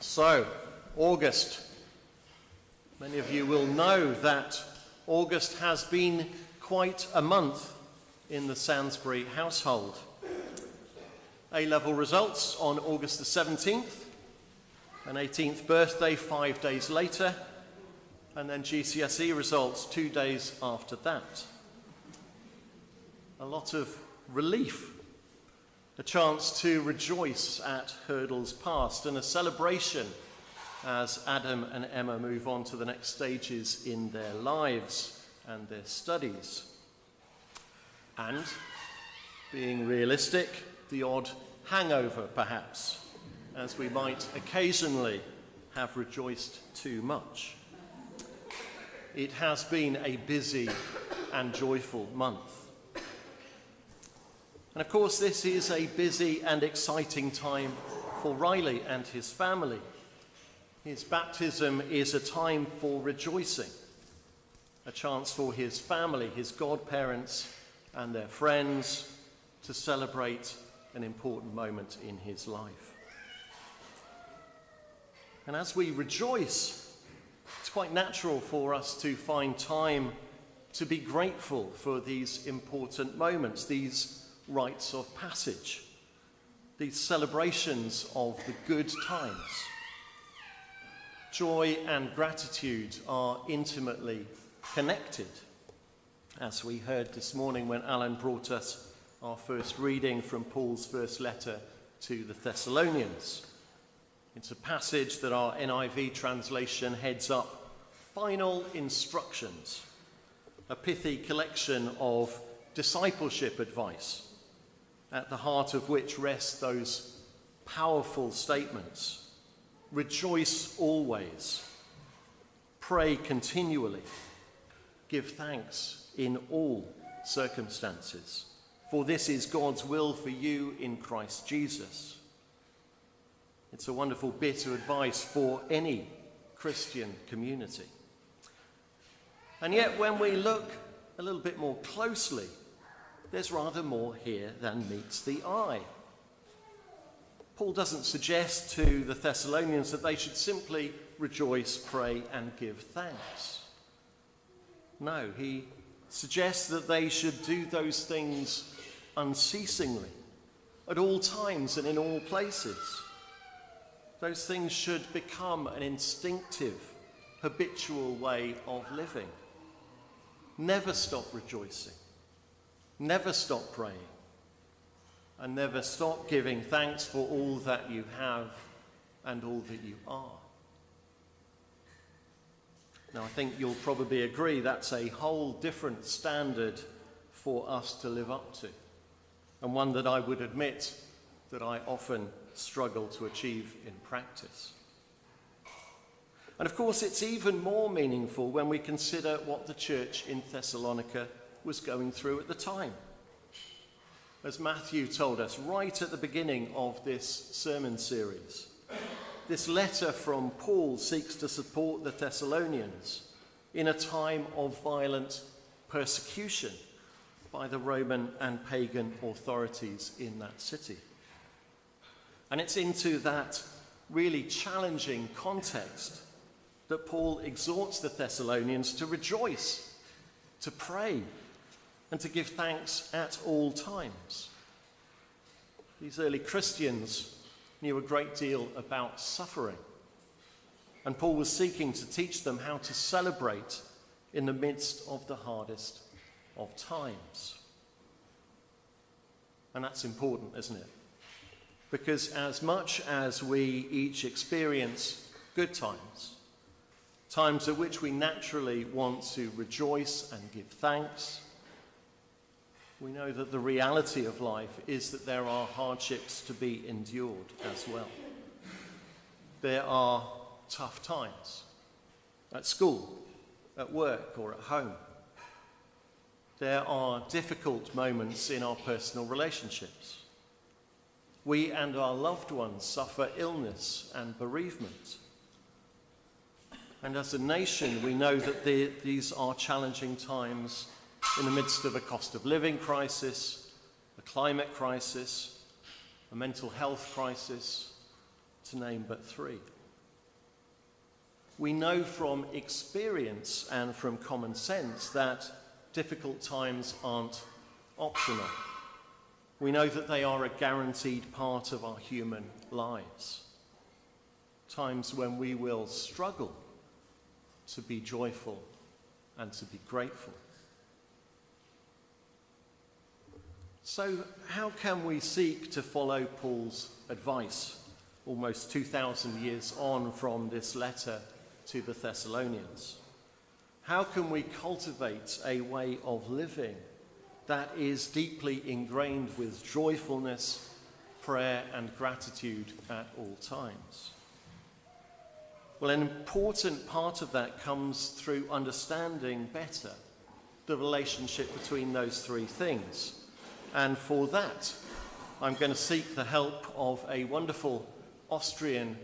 So, August. Many of you will know that August has been quite a month in the Sansbury household. A-level results on August the 17th, an 18th birthday 5 days later, and then GCSE results 2 days after that. A lot of relief, a chance to rejoice at hurdles passed, and a celebration as Adam and Emma move on to the next stages in their lives and their studies. And, being realistic, the odd hangover perhaps, as we might occasionally have rejoiced too much. It has been a busy and joyful month. And of course, this is a busy and exciting time for Riley and his family. His baptism is a time for rejoicing, a chance for his family, his godparents and their friends to celebrate an important moment in his life. And as we rejoice, it's quite natural for us to find time to be grateful for these important moments, these rites of passage, these celebrations of the good times. Joy and gratitude are intimately connected, as we heard this morning when Alan brought us our first reading from Paul's first letter to the Thessalonians. It's a passage that our NIV translation heads up, Final Instructions, a pithy collection of discipleship advice, at the heart of which rest those powerful statements. Rejoice always, pray continually, give thanks in all circumstances, for this is God's will for you in Christ Jesus. It's a wonderful bit of advice for any Christian community. And yet when we look a little bit more closely, there's rather more here than meets the eye. Paul doesn't suggest to the Thessalonians that they should simply rejoice, pray, and give thanks. No, he suggests that they should do those things unceasingly, at all times and in all places. Those things should become an instinctive, habitual way of living. Never stop rejoicing. Never stop praying, and never stop giving thanks for all that you have and all that you are. Now, I think you'll probably agree that's a whole different standard for us to live up to, and one that I would admit that I often struggle to achieve in practice. And of course, it's even more meaningful when we consider what the church in Thessalonica was going through at the time. As Matthew told us right at the beginning of this sermon series, this letter from Paul seeks to support the Thessalonians in a time of violent persecution by the Roman and pagan authorities in that city. And it's into that really challenging context that Paul exhorts the Thessalonians to rejoice, to pray, and to give thanks at all times. These early Christians knew a great deal about suffering, and Paul was seeking to teach them how to celebrate in the midst of the hardest of times. And that's important, isn't it? Because as much as we each experience good times, times at which we naturally want to rejoice and give thanks, we know that the reality of life is that there are hardships to be endured as well. There are tough times at school, at work, or at home. There are difficult moments in our personal relationships. We and our loved ones suffer illness and bereavement. And as a nation, we know that these are challenging times in the midst of a cost of living crisis, a climate crisis, a mental health crisis, to name but three. we know from experience and from common sense that difficult times aren't optional. We know that they are a guaranteed part of our human lives. Times when we will struggle to be joyful and to be grateful. So how can we seek to follow Paul's advice almost 2,000 years on from this letter to the Thessalonians? How can we cultivate a way of living that is deeply ingrained with joyfulness, prayer, and gratitude at all times? Well, an important part of that comes through understanding better the relationship between those three things. And for that, I'm going to seek the help of a wonderful Austrian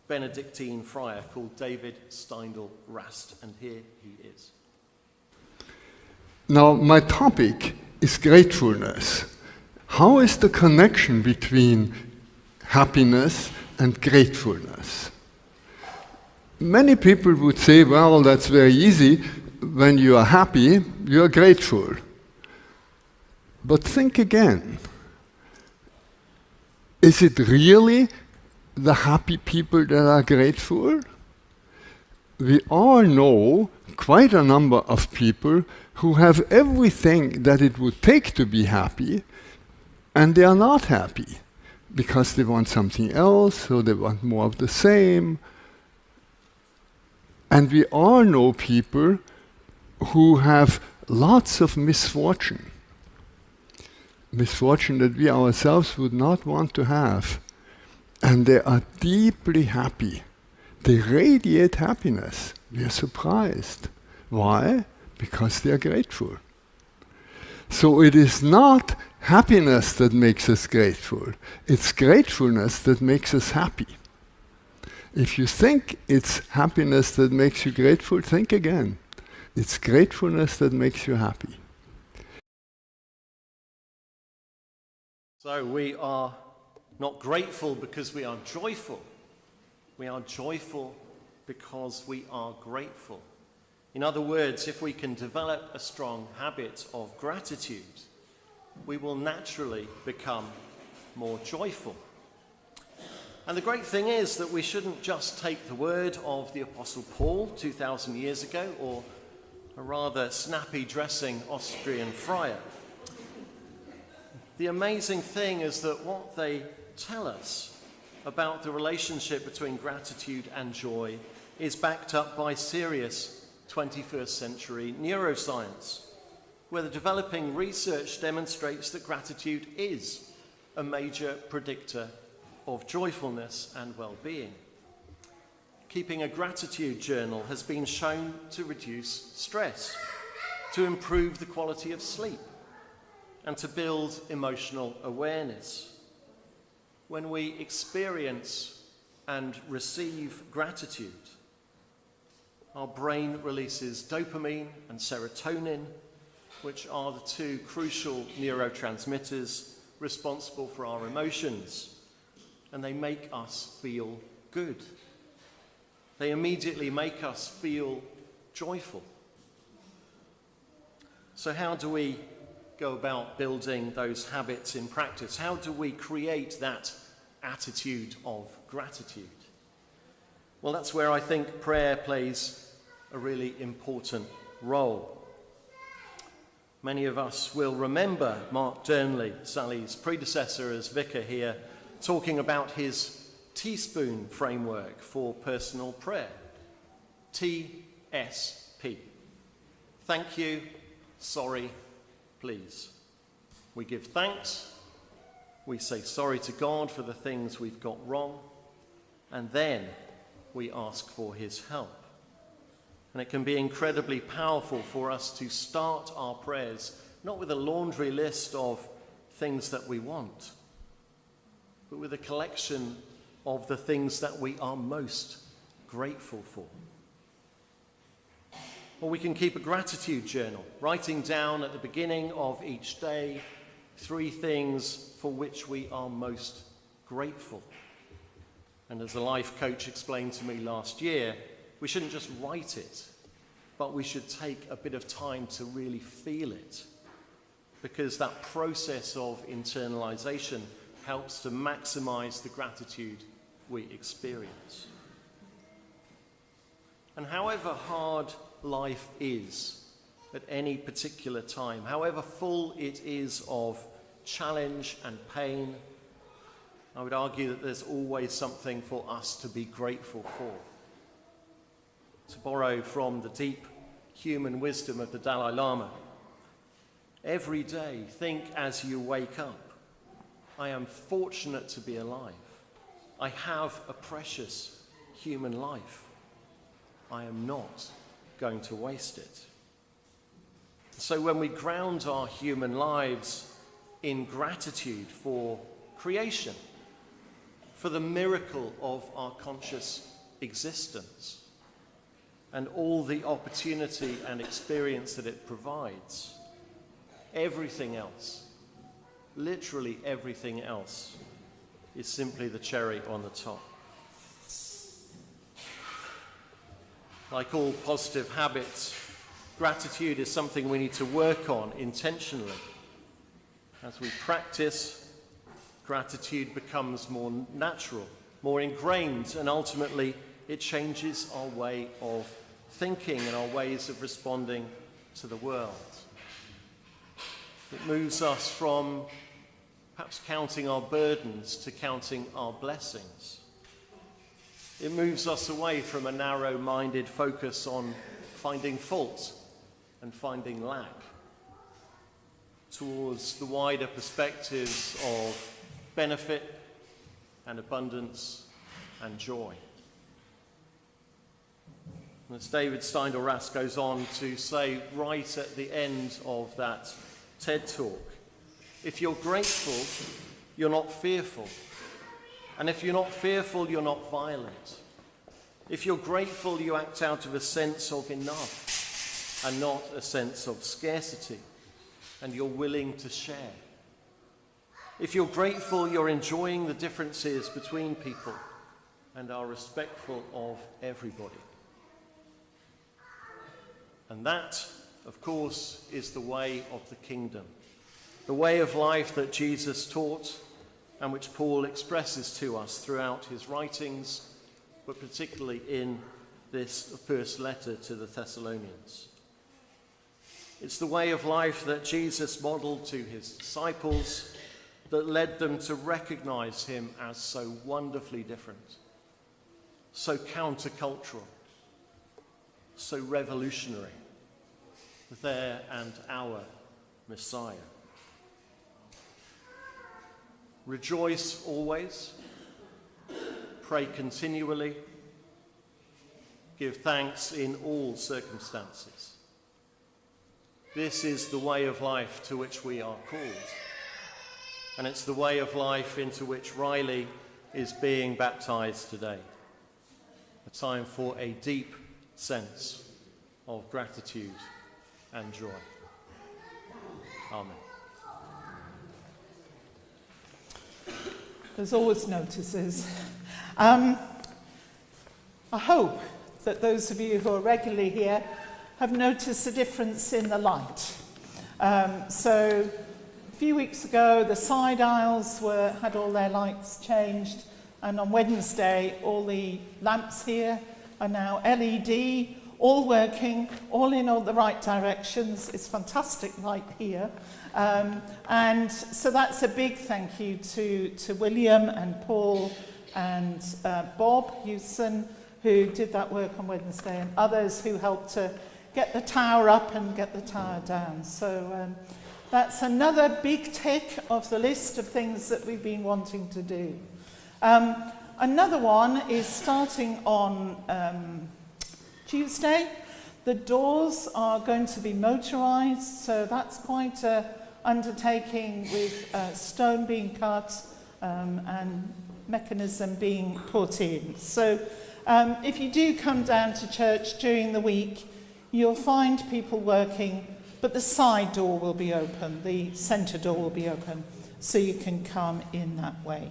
Benedictine friar called David Steindl-Rast, and here he is. Now, my topic is gratefulness. How is the connection between happiness and gratefulness? Many people would say, well, that's very easy. When you are happy, you are grateful. But think again. Is it really the happy people that are grateful? We all know quite a number of people who have everything that it would take to be happy, and they are not happy because they want something else, or they want more of the same. And we all know people who have lots of misfortune. Misfortune that we ourselves would not want to have. And they are deeply happy. They radiate happiness. We are surprised. Why? Because they are grateful. So it is not happiness that makes us grateful. It's gratefulness that makes us happy. If you think it's happiness that makes you grateful, think again. It's gratefulness that makes you happy. So we are not grateful because we are joyful. We are joyful because we are grateful. In other words, if we can develop a strong habit of gratitude, we will naturally become more joyful. And the great thing is that we shouldn't just take the word of the Apostle Paul 2,000 years ago, or a rather snappy dressing Austrian friar. The amazing thing is that what they tell us about the relationship between gratitude and joy is backed up by serious 21st century neuroscience, where the developing research demonstrates that gratitude is a major predictor of joyfulness and well-being. Keeping a gratitude journal has been shown to reduce stress, to improve the quality of sleep, and to build emotional awareness. When we experience and receive gratitude, our brain releases dopamine and serotonin, which are the two crucial neurotransmitters responsible for our emotions, and they make us feel good. They immediately make us feel joyful. So how do we go about building those habits in practice? How do we create that attitude of gratitude? Well, that's where I think prayer plays a really important role. Many of us will remember Mark Durnley, Sally's predecessor as vicar here, talking about his teaspoon framework for personal prayer. TSP. Thank you, sorry, please. We give thanks, we say sorry to God for the things we've got wrong, and then we ask for his help. And it can be incredibly powerful for us to start our prayers not with a laundry list of things that we want, but with a collection of the things that we are most grateful for. Or we can keep a gratitude journal, writing down at the beginning of each day 3 things for which we are most grateful. And as a life coach explained to me last year, we shouldn't just write it, but we should take a bit of time to really feel it, because that process of internalization helps to maximize the gratitude we experience. And however hard life is at any particular time, however full it is of challenge and pain, I would argue that there's always something for us to be grateful for. To borrow from the deep human wisdom of the Dalai Lama, every day think as you wake up, I am fortunate to be alive. I have a precious human life. I am not going to waste it. So when we ground our human lives in gratitude for creation, for the miracle of our conscious existence, and all the opportunity and experience that it provides, everything else, literally everything else, is simply the cherry on the top. Like all positive habits, gratitude is something we need to work on intentionally. As we practice, gratitude becomes more natural, more ingrained, and ultimately it changes our way of thinking and our ways of responding to the world. It moves us from perhaps counting our burdens to counting our blessings. It moves us away from a narrow-minded focus on finding fault and finding lack towards the wider perspectives of benefit and abundance and joy. And as David Steindl-Rast goes on to say right at the end of that TED talk, if you're grateful, you're not fearful. And if you're not fearful, you're not violent. If you're grateful, you act out of a sense of enough and not a sense of scarcity, and you're willing to share. If you're grateful, you're enjoying the differences between people and are respectful of everybody. And that, of course, is the way of the kingdom, the way of life that Jesus taught and which Paul expresses to us throughout his writings, but particularly in this first letter to the Thessalonians. It's the way of life that Jesus modeled to his disciples that led them to recognize him as so wonderfully different, so countercultural, so revolutionary, their and our Messiah. Rejoice always, pray continually, give thanks in all circumstances. This is the way of life to which we are called. And it's the way of life into which Riley is being baptized today. A time for a deep sense of gratitude and joy. Amen. There's always notices. I hope that those of you who are regularly here have noticed a difference in the light. So a few weeks ago, the side aisles had all their lights changed, and on Wednesday, all the lamps here are now LED, all working, all in all the right directions. It's fantastic light here. And so that's a big thank you to William and Paul and Bob Hewson, who did that work on Wednesday, and others who helped to get the tower up and get the tower down. So that's another big tick of the list of things that we've been wanting to do. Another one is starting on Tuesday. The doors are going to be motorised, so that's quite an undertaking with stone being cut and mechanism being put in. So if you do come down to church during the week, you'll find people working, but the side door will be open, the centre door will be open, so you can come in that way.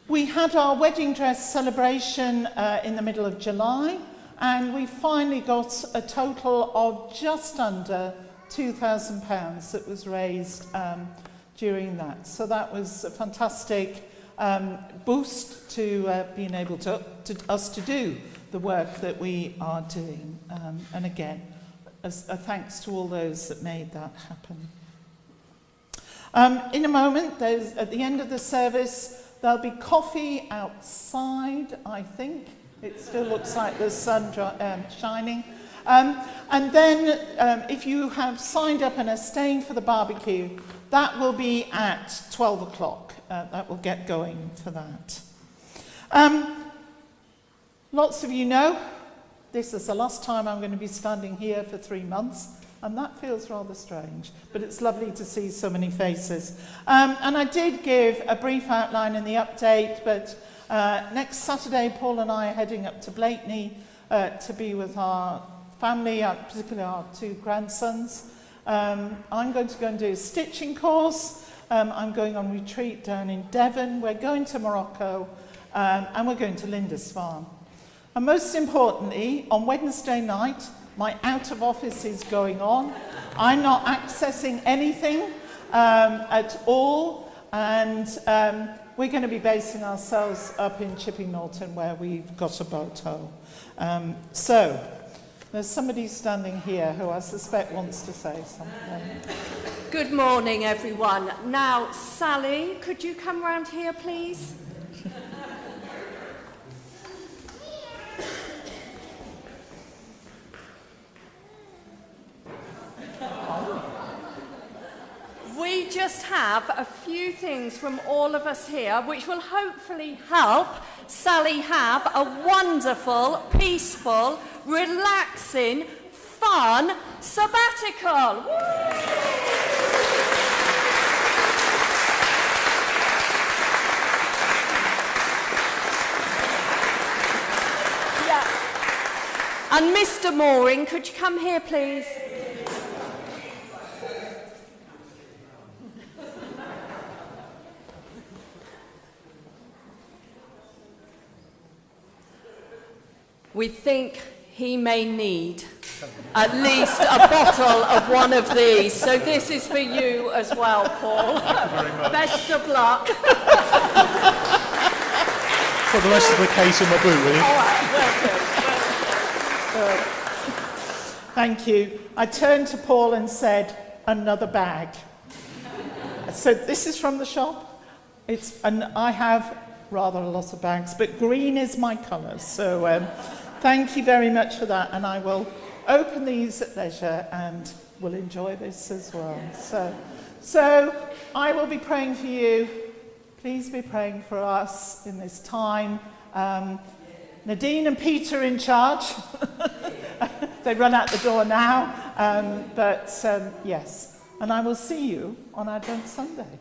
We had our wedding dress celebration in the middle of July, and we finally got a total of just under £2,000 that was raised during that. So that was a fantastic boost to being able to us to do the work that we are doing. And again, a thanks to all those that made that happen. In a moment, at the end of the service, there'll be coffee outside, I think. It still looks like the sun shining. And then if you have signed up and are staying for the barbecue, that will be at 12 o'clock. That will get going for that. Lots of you know, this is the last time I'm going to be standing here for 3 months, and that feels rather strange, but it's lovely to see so many faces. And I did give a brief outline in the update, but next Saturday, Paul and I are heading up to Blakeney to be with our family, particularly our 2 grandsons. I'm going to go and do a stitching course. I'm going on retreat down in Devon. We're going to Morocco, and we're going to Lindisfarne. And most importantly, on Wednesday night, my out of office is going on. I'm not accessing anything at all, and we're going to be basing ourselves up in Chipping Norton, where we've got a boat hole. So there's somebody standing here who I suspect wants to say something. Good morning, everyone. Now, Sally, could you come round here, please? We just have a few things from all of us here which will hopefully help Sally have a wonderful, peaceful, relaxing, fun sabbatical. Yeah. And Mr. Mooring, could you come here, please? We think he may need at least a bottle of one of these. So this is for you as well, Paul. Thank you very much. Best of luck. Put the rest of the case in my boot, will you? All right, well done. Thank you. I turned to Paul and said, another bag. So this is from the shop. And I have rather a lot of bags, but green is my colour. So thank you very much for that, and I will open these at leisure and will enjoy this as well. So I will be praying for you. Please be praying for us in this time. Nadine and Peter in charge. They run out the door now, but yes. And I will see you on Advent Sunday.